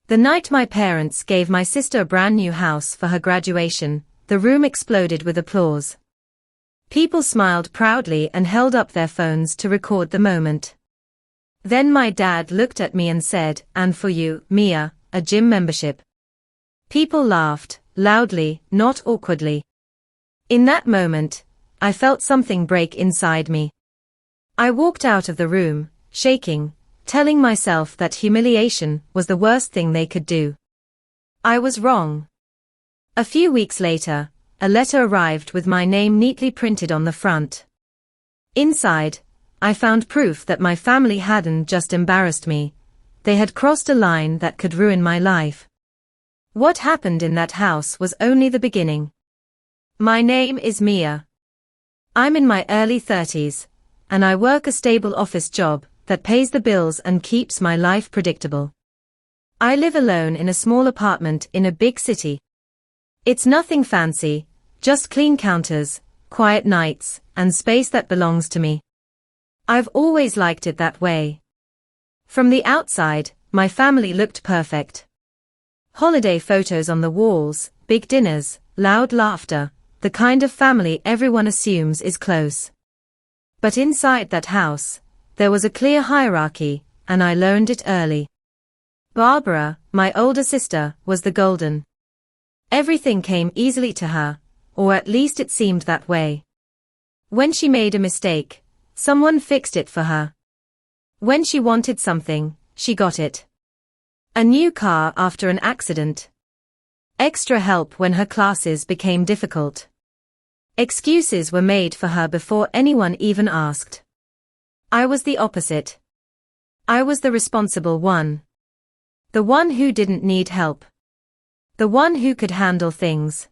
The night my parents gave my sister a brand new house for her graduation, the room exploded with applause. People smiled proudly and held up their phones to record the moment. Then my dad looked at me and said, "And for you, Mia, a gym membership." People laughed, loudly, not awkwardly. In that moment, I felt something break inside me. I walked out of the room, shaking, telling myself that humiliation was the worst thing they could do. I was wrong. A few weeks later, a letter arrived with my name neatly printed on the front. Inside, I found proof that my family hadn't just embarrassed me, they had crossed a line that could ruin my life. What happened in that house was only the beginning. My name is Mia. I'm in my early 30s, and I work a stable office job that pays the bills and keeps my life predictable. I live alone in a small apartment in a big city. It's nothing fancy, just clean counters, quiet nights, and space that belongs to me. I've always liked it that way. From the outside, my family looked perfect. Holiday photos on the walls, big dinners, loud laughter, the kind of family everyone assumes is close. But inside that house, there was a clear hierarchy, and I learned it early. Barbara, my older sister, was the golden. Everything came easily to her, or at least it seemed that way. When she made a mistake, someone fixed it for her. When she wanted something, she got it. A new car after an accident. Extra help when her classes became difficult. Excuses were made for her before anyone even asked. I was the opposite. I was the responsible one. The one who didn't need help. The one who could handle things.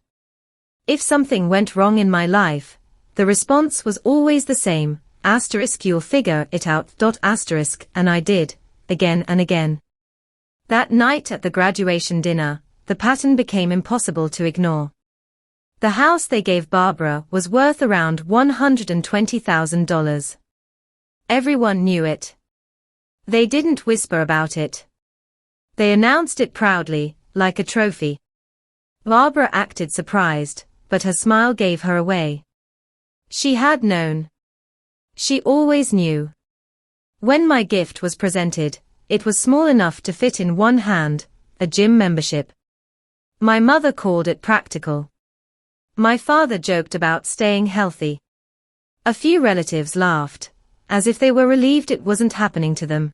If something went wrong in my life, the response was always the same, you'll figure it out, and I did, again and again. That night at the graduation dinner, the pattern became impossible to ignore. The house they gave Barbara was worth around $120,000. Everyone knew it. They didn't whisper about it. They announced it proudly, like a trophy. Barbara acted surprised, but her smile gave her away. She had known. She always knew. When my gift was presented, it was small enough to fit in one hand, a gym membership. My mother called it practical. My father joked about staying healthy. A few relatives laughed, as if they were relieved it wasn't happening to them.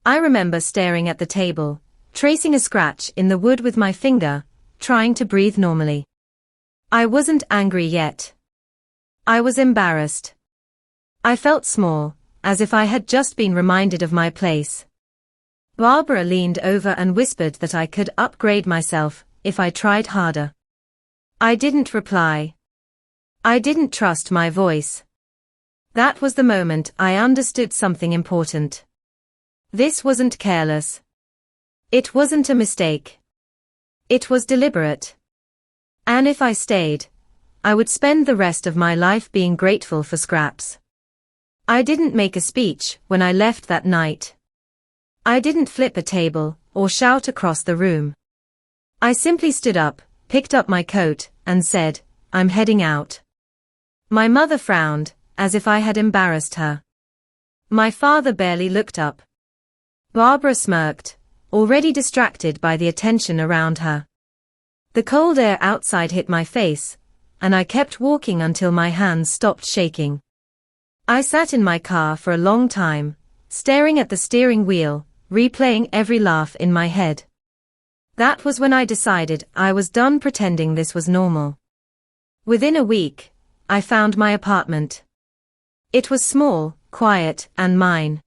I remember staring at the table, tracing a scratch in the wood with my finger, trying to breathe normally. I wasn't angry yet. I was embarrassed. I felt small, as if I had just been reminded of my place. Barbara leaned over and whispered that I could upgrade myself if I tried harder. I didn't reply. I didn't trust my voice. That was the moment I understood something important. This wasn't careless. It wasn't a mistake. It was deliberate. And if I stayed, I would spend the rest of my life being grateful for scraps. I didn't make a speech when I left that night. I didn't flip a table or shout across the room. I simply stood up, picked up my coat, and said, "I'm heading out." My mother frowned, as if I had embarrassed her. My father barely looked up. Barbara smirked, already distracted by the attention around her. The cold air outside hit my face, and I kept walking until my hands stopped shaking. I sat in my car for a long time, staring at the steering wheel, replaying every laugh in my head. That was when I decided I was done pretending this was normal. Within a week, I found my apartment. It was small, quiet, and mine.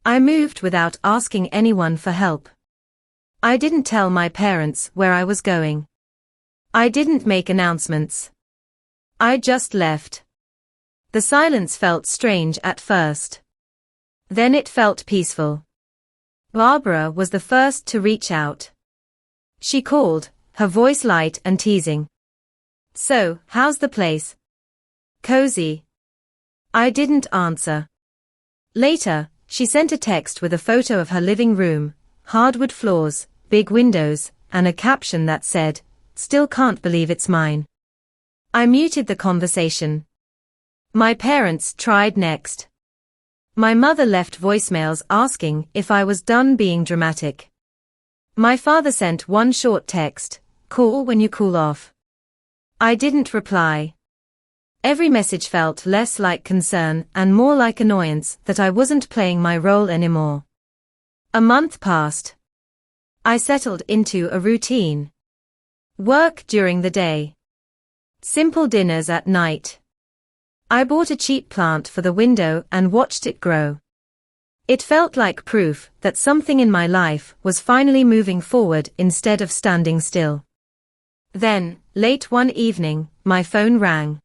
I moved without asking anyone for help. I didn't tell my parents where I was going. I didn't make announcements. I just left. The silence felt strange at first. Then it felt peaceful. Barbara was the first to reach out. She called, her voice light and teasing. "So, how's the place?" "Cozy." I didn't answer. Later, she sent a text with a photo of her living room, hardwood floors, big windows, and a caption that said, "Still can't believe it's mine." I muted the conversation. My parents tried next. My mother left voicemails asking if I was done being dramatic. My father sent one short text, "Call when you cool off." I didn't reply. Every message felt less like concern and more like annoyance that I wasn't playing my role anymore. A month passed. I settled into a routine. Work during the day. Simple dinners at night. I bought a cheap plant for the window and watched it grow. It felt like proof that something in my life was finally moving forward instead of standing still. Then, late one evening, my phone rang.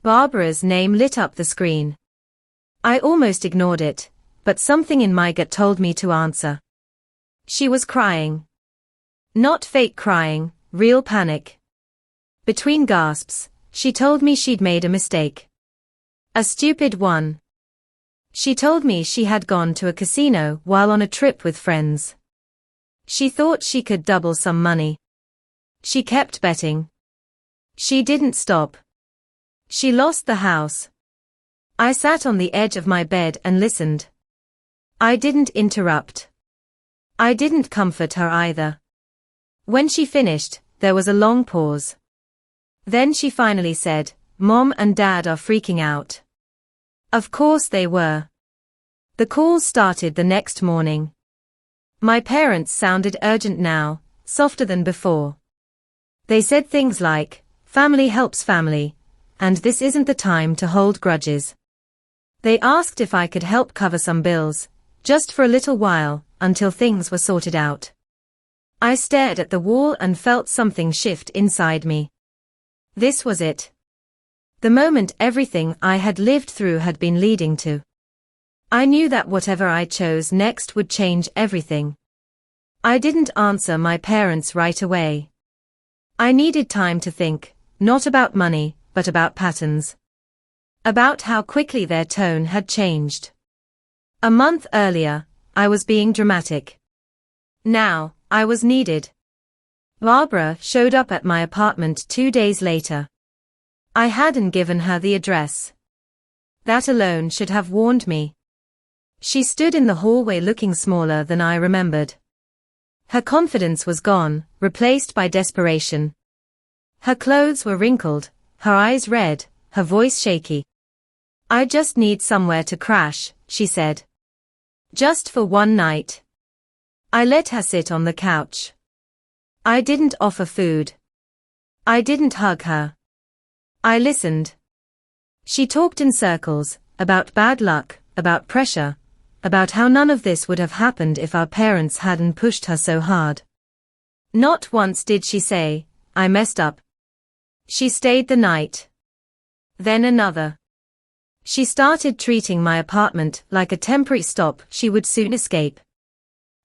Barbara's name lit up the screen. I almost ignored it, but something in my gut told me to answer. She was crying. Not fake crying, real panic. Between gasps, she told me she'd made a mistake. A stupid one. She told me she had gone to a casino while on a trip with friends. She thought she could double some money. She kept betting. She didn't stop. She lost the house. I sat on the edge of my bed and listened. I didn't interrupt. I didn't comfort her either. When she finished, there was a long pause. Then she finally said, "Mom and Dad are freaking out." Of course they were. The calls started the next morning. My parents sounded urgent now, softer than before. They said things like, "Family helps family, and this isn't the time to hold grudges." They asked if I could help cover some bills, just for a little while, until things were sorted out. I stared at the wall and felt something shift inside me. This was it. The moment everything I had lived through had been leading to. I knew that whatever I chose next would change everything. I didn't answer my parents right away. I needed time to think, not about money, but about patterns. About how quickly their tone had changed. A month earlier, I was being dramatic. Now, I was needed. Barbara showed up at my apartment 2 days later. I hadn't given her the address. That alone should have warned me. She stood in the hallway looking smaller than I remembered. Her confidence was gone, replaced by desperation. Her clothes were wrinkled, her eyes red, her voice shaky. "I just need somewhere to crash," she said. "Just for one night." I let her sit on the couch. I didn't offer food. I didn't hug her. I listened. She talked in circles, about bad luck, about pressure, about how none of this would have happened if our parents hadn't pushed her so hard. Not once did she say, "I messed up." She stayed the night. Then another. She started treating my apartment like a temporary stop she would soon escape.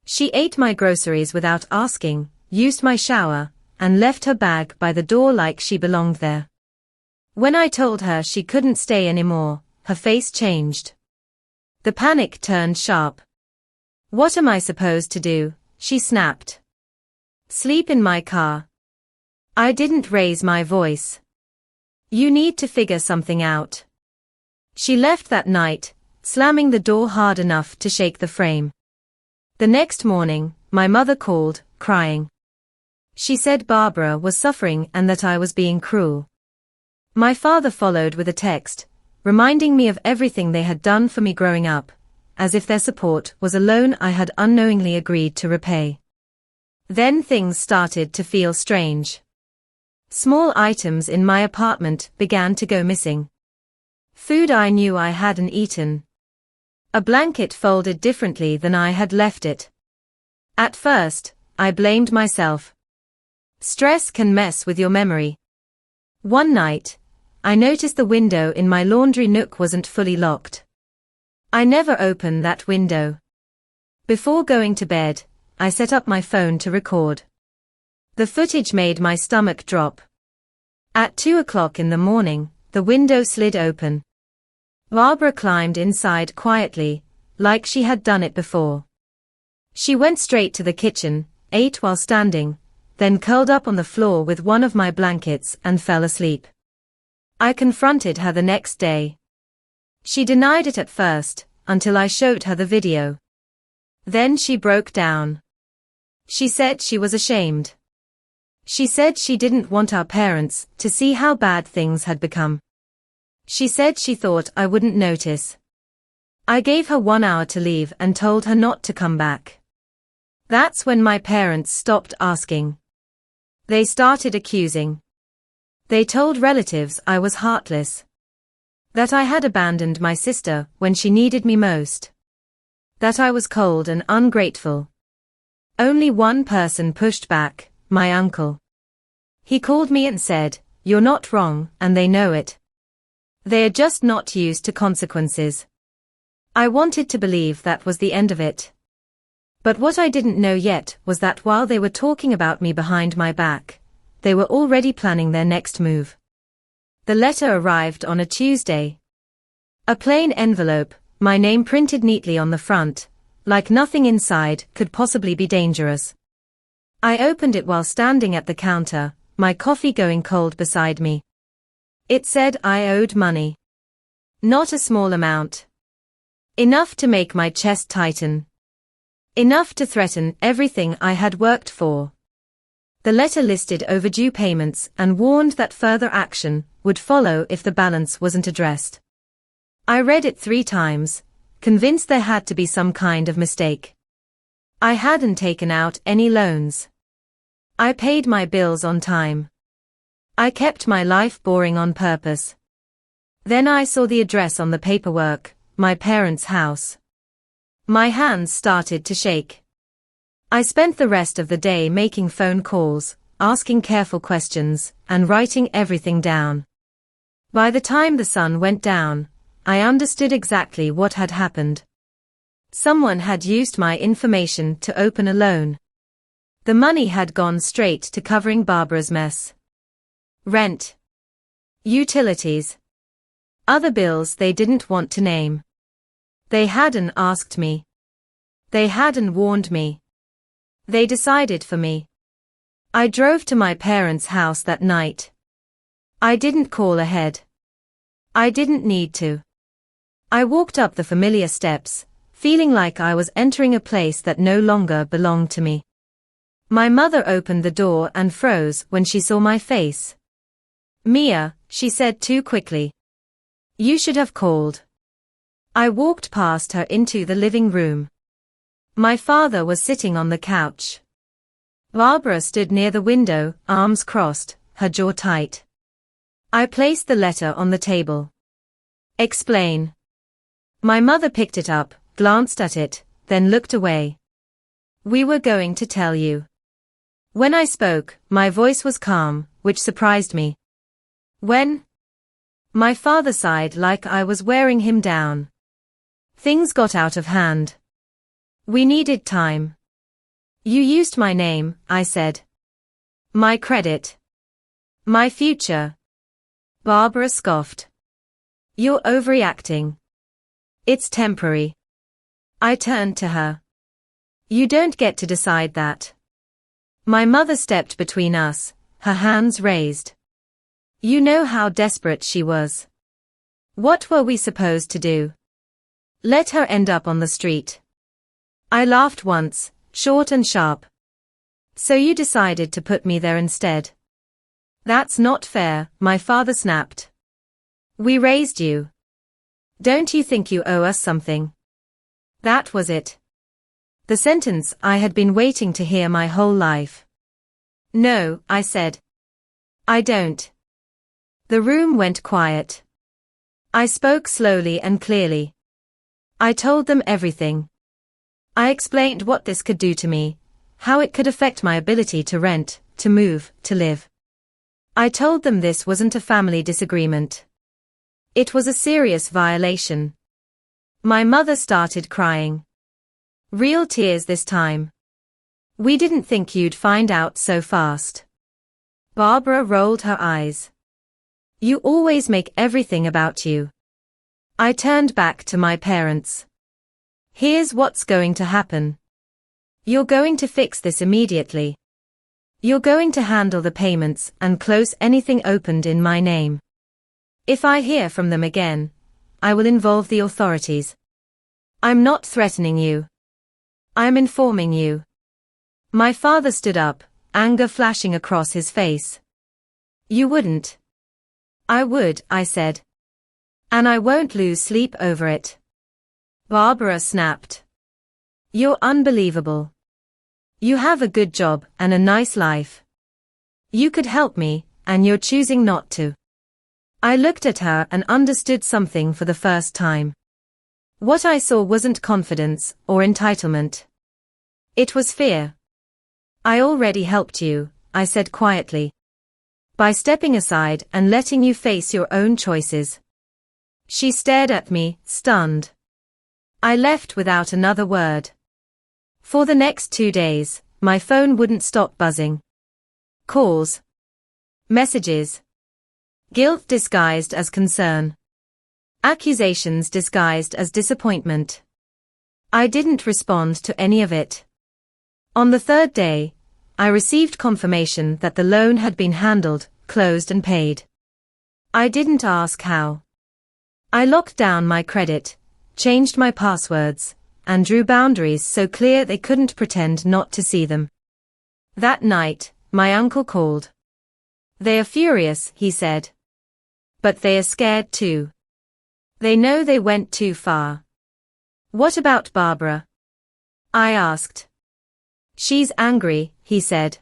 She ate my groceries without asking, used my shower, and left her bag by the door like she belonged there. When I told her she couldn't stay anymore, her face changed. The panic turned sharp. "What am I supposed to do?" she snapped. "Sleep in my car." I didn't raise my voice. "You need to figure something out." She left that night, slamming the door hard enough to shake the frame. The next morning, my mother called, crying. She said Barbara was suffering and that I was being cruel. My father followed with a text, reminding me of everything they had done for me growing up, as if their support was a loan I had unknowingly agreed to repay. Then things started to feel strange. Small items in my apartment began to go missing. Food I knew I hadn't eaten. A blanket folded differently than I had left it. At first, I blamed myself. Stress can mess with your memory. One night, I noticed the window in my laundry nook wasn't fully locked. I never opened that window. Before going to bed, I set up my phone to record. The footage made my stomach drop. At 2 o'clock in the morning, the window slid open. Barbara climbed inside quietly, like she had done it before. She went straight to the kitchen, ate while standing, then curled up on the floor with one of my blankets and fell asleep. I confronted her the next day. She denied it at first, until I showed her the video. Then she broke down. She said she was ashamed. She said she didn't want our parents to see how bad things had become. She said she thought I wouldn't notice. I gave her 1 hour to leave and told her not to come back. That's when my parents stopped asking. They started accusing. They told relatives I was heartless. That I had abandoned my sister when she needed me most. That I was cold and ungrateful. Only one person pushed back, my uncle. He called me and said, "You're not wrong, and they know it. They are just not used to consequences." I wanted to believe that was the end of it. But what I didn't know yet was that while they were talking about me behind my back, they were already planning their next move. The letter arrived on a Tuesday. A plain envelope, my name printed neatly on the front, like nothing inside could possibly be dangerous. I opened it while standing at the counter, my coffee going cold beside me. It said I owed money. Not a small amount. Enough to make my chest tighten. Enough to threaten everything I had worked for. The letter listed overdue payments and warned that further action would follow if the balance wasn't addressed. I read it 3 times, convinced there had to be some kind of mistake. I hadn't taken out any loans. I paid my bills on time. I kept my life boring on purpose. Then I saw the address on the paperwork, my parents' house. My hands started to shake. I spent the rest of the day making phone calls, asking careful questions, and writing everything down. By the time the sun went down, I understood exactly what had happened. Someone had used my information to open a loan. The money had gone straight to covering Barbara's mess. Rent. Utilities. Other bills they didn't want to name. They hadn't asked me. They hadn't warned me. They decided for me. I drove to my parents' house that night. I didn't call ahead. I didn't need to. I walked up the familiar steps, feeling like I was entering a place that no longer belonged to me. My mother opened the door and froze when she saw my face. "Mia," she said too quickly. "You should have called." I walked past her into the living room. My father was sitting on the couch. Barbara stood near the window, arms crossed, her jaw tight. I placed the letter on the table. "Explain." My mother picked it up, glanced at it, then looked away. "We were going to tell you." When I spoke, my voice was calm, which surprised me. "When?" My father sighed like I was wearing him down. "Things got out of hand. We needed time." "You used my name," I said. "My credit. My future." Barbara scoffed. "You're overreacting. It's temporary." I turned to her. "You don't get to decide that." My mother stepped between us, her hands raised. You know how desperate she was. What were we supposed to do? Let her end up on the street? I laughed once, short and sharp. "So you decided to put me there instead?" "That's not fair," my father snapped. "We raised you. Don't you think you owe us something?" That was it. The sentence I had been waiting to hear my whole life. "No," I said. "I don't." The room went quiet. I spoke slowly and clearly. I told them everything. I explained what this could do to me, how it could affect my ability to rent, to move, to live. I told them this wasn't a family disagreement. It was a serious violation. My mother started crying. Real tears this time. "We didn't think you'd find out so fast." Barbara rolled her eyes. "You always make everything about you." I turned back to my parents. "Here's what's going to happen. You're going to fix this immediately. You're going to handle the payments and close anything opened in my name. If I hear from them again, I will involve the authorities. I'm not threatening you. I'm informing you. My father stood up, anger flashing across his face. You wouldn't. I would, I said. And I won't lose sleep over it. Barbara snapped. You're unbelievable. You have a good job and a nice life. You could help me, and you're choosing not to. I looked at her and understood something for the first time. What I saw wasn't confidence or entitlement. It was fear. I already helped you, I said quietly. By stepping aside and letting you face your own choices. She stared at me, stunned. I left without another word. For the next 2 days, my phone wouldn't stop buzzing. Calls. Messages. Guilt disguised as concern. Accusations disguised as disappointment. I didn't respond to any of it. On the 3rd day, I received confirmation that the loan had been handled, closed and paid. I didn't ask how. I locked down my credit, changed my passwords, and drew boundaries so clear they couldn't pretend not to see them. That night, my uncle called. They are furious, he said. But they are scared too. They know they went too far. What about Barbara? I asked. She's angry, he said.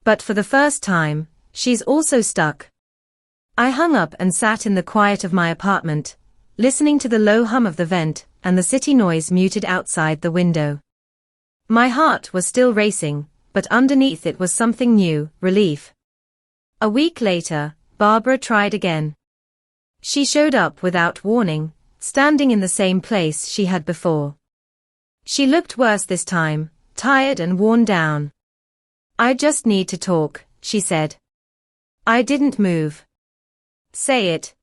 But for the first time, she's also stuck. I hung up and sat in the quiet of my apartment, listening to the low hum of the vent and the city noise muted outside the window. My heart was still racing, but underneath it was something new, relief. A week later, Barbara tried again. She showed up without warning, standing in the same place she had before. She looked worse this time, tired and worn down. I just need to talk, she said. I didn't move. Say it.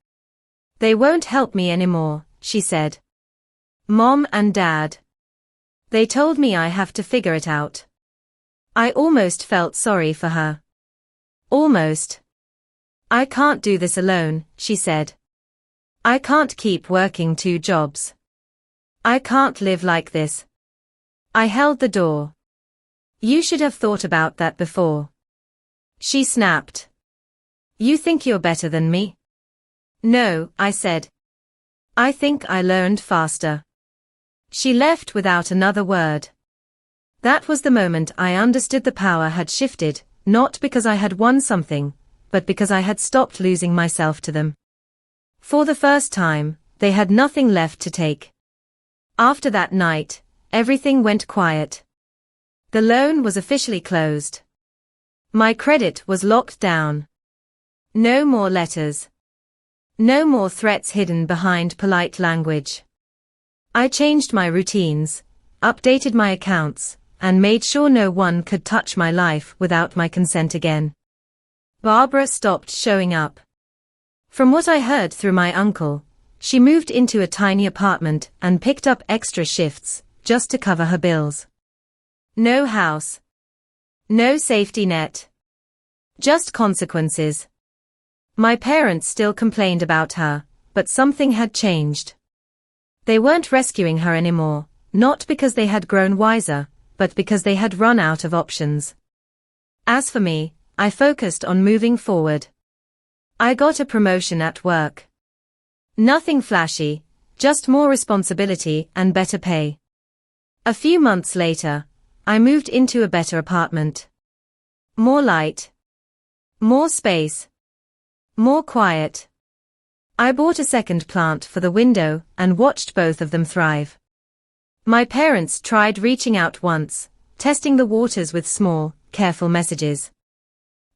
They won't help me anymore, she said. Mom and Dad. They told me I have to figure it out. I almost felt sorry for her. Almost. I can't do this alone, she said. I can't keep working 2 jobs. I can't live like this. I held the door. You should have thought about that before. She snapped. You think you're better than me? No, I said. I think I learned faster. She left without another word. That was the moment I understood the power had shifted, not because I had won something, but because I had stopped losing myself to them. For the first time, they had nothing left to take. After that night, everything went quiet. The loan was officially closed. My credit was locked down. No more letters. No more threats hidden behind polite language. I changed my routines, updated my accounts, and made sure no one could touch my life without my consent again. Barbara stopped showing up. From what I heard through my uncle, she moved into a tiny apartment and picked up extra shifts, just to cover her bills. No house. No safety net. Just consequences. My parents still complained about her, but something had changed. They weren't rescuing her anymore, not because they had grown wiser, but because they had run out of options. As for me, I focused on moving forward. I got a promotion at work. Nothing flashy, just more responsibility and better pay. A few months later, I moved into a better apartment. More light. More space. More quiet. I bought a second plant for the window and watched both of them thrive. My parents tried reaching out once, testing the waters with small, careful messages.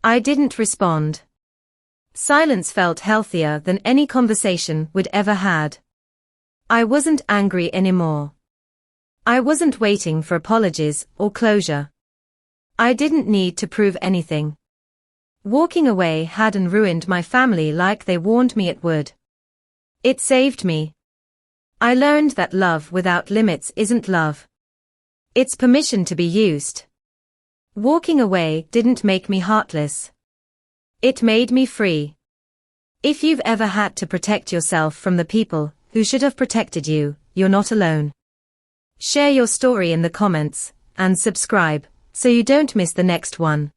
I didn't respond. Silence felt healthier than any conversation we'd ever had. I wasn't angry anymore. I wasn't waiting for apologies or closure. I didn't need to prove anything. Walking away hadn't ruined my family like they warned me it would. It saved me. I learned that love without limits isn't love. It's permission to be used. Walking away didn't make me heartless. It made me free. If you've ever had to protect yourself from the people who should have protected you, you're not alone. Share your story in the comments, and subscribe, so you don't miss the next one.